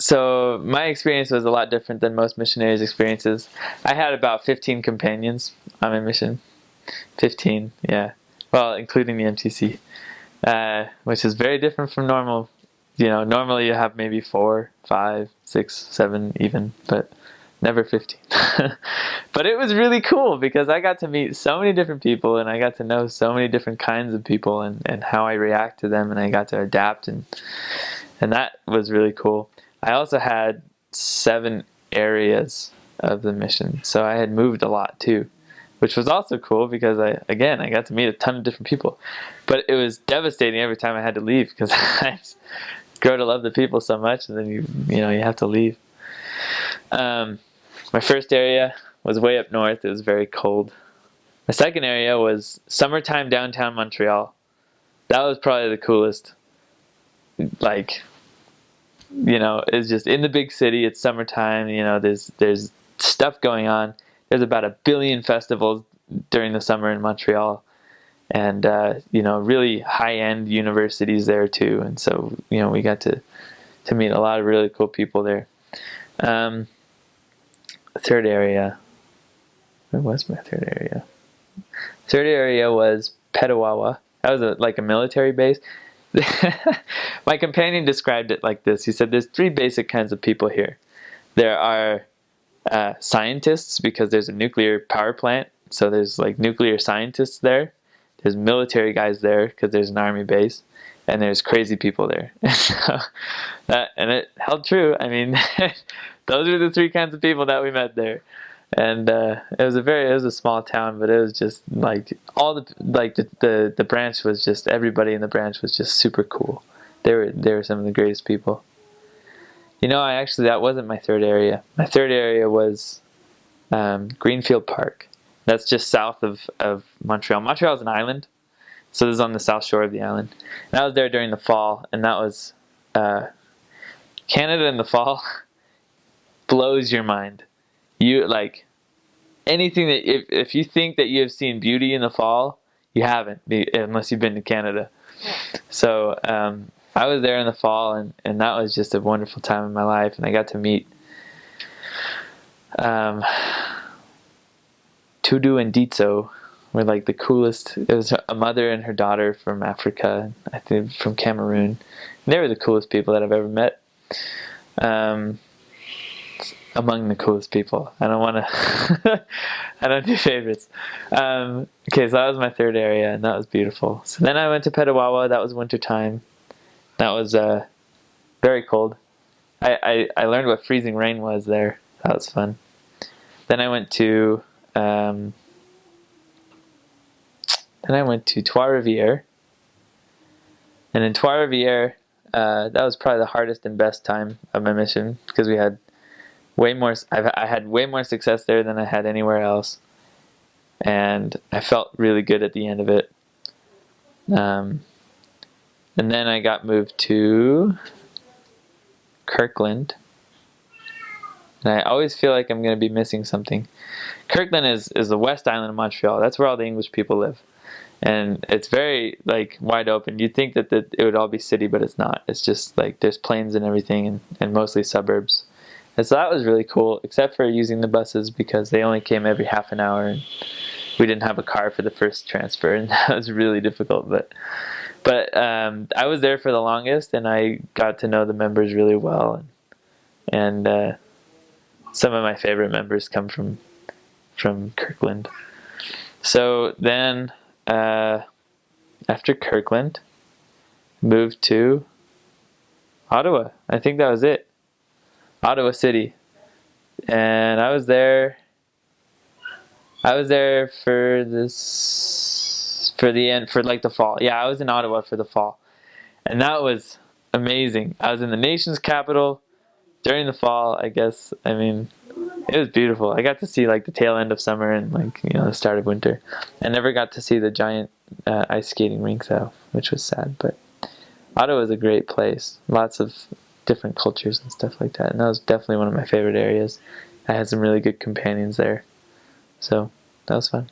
So my experience was a lot different than most missionaries' experiences. I had about 15 companions on my mission. 15, yeah. Well, including the MTC, which is very different from normal. Normally you have maybe 4, 5, 6, 7 even, but never 15. But it was really cool because I got to meet so many different people, and I got to know so many different kinds of people and how I react to them, and I got to adapt, and that was really cool. I also had 7 areas of the mission, so I had moved a lot too, which was also cool because I got to meet a ton of different people. But it was devastating every time I had to leave because I grow to love the people so much, and then you have to leave. My first area was way up north. It was very cold. My second area was summertime downtown Montreal. That was probably the coolest. It's just in the big city. It's summertime. There's stuff going on. There's about 1 billion festivals during the summer in Montreal, and really high-end universities there too. And so we got to meet a lot of really cool people there. Third area. Where was my third area? Third area was Petawawa. That was like a military base. My companion described it like this. He said there's 3 basic kinds of people here. There are scientists, because there's a nuclear power plant, so there's like nuclear scientists there. There's military guys there because there's an army base, and there's crazy people there. And it held true. I mean, those are the 3 kinds of people that we met there. And it was a small town, but it was just like the branch was just, everybody in the branch was just super cool. They were some of the greatest people. That wasn't my third area. My third area was Greenfield Park. That's just south of Montreal. Montreal is an island, so this is on the south shore of the island. And I was there during the fall, and that was Canada in the fall blows your mind. You anything that if you think that you have seen beauty in the fall, you haven't, unless you've been to Canada. So I was there in the fall, and that was just a wonderful time in my life, and I got to meet Tudu and Ditso were like the coolest. It was a mother and her daughter from Africa, I think from Cameroon. And they were the coolest people that I've ever met. Among the coolest people. I don't want to I don't do favorites. Okay, so that was my third area, and that was beautiful. So then I went to Petawawa. That was wintertime. That was very cold. I learned what freezing rain was there. That was fun. Then I went to Trois-Rivières. And in Trois-Rivières, that was probably the hardest and best time of my mission, because we had I had way more success there than I had anywhere else, and I felt really good at the end of it. And then I got moved to Kirkland, and I always feel like I'm going to be missing something. Kirkland is the West Island of Montreal. That's where all the English people live, and it's very wide open. You'd think that it would all be city, but it's not. It's just there's plains and everything, and mostly suburbs. And so that was really cool, except for using the buses, because they only came every half an hour, and we didn't have a car for the first transfer, and that was really difficult. But I was there for the longest, and I got to know the members really well, and some of my favorite members come from Kirkland. So then after Kirkland, moved to Ottawa. I think that was it. Ottawa City. And I was there for the fall. Yeah, I was in Ottawa for the fall. And that was amazing. I was in the nation's capital during the fall, I guess. I mean, it was beautiful. I got to see the tail end of summer and the start of winter. I never got to see the giant ice skating rink though, which was sad. But Ottawa is a great place. Lots of different cultures and stuff like that. And that was definitely one of my favorite areas. I had some really good companions there. So that was fun.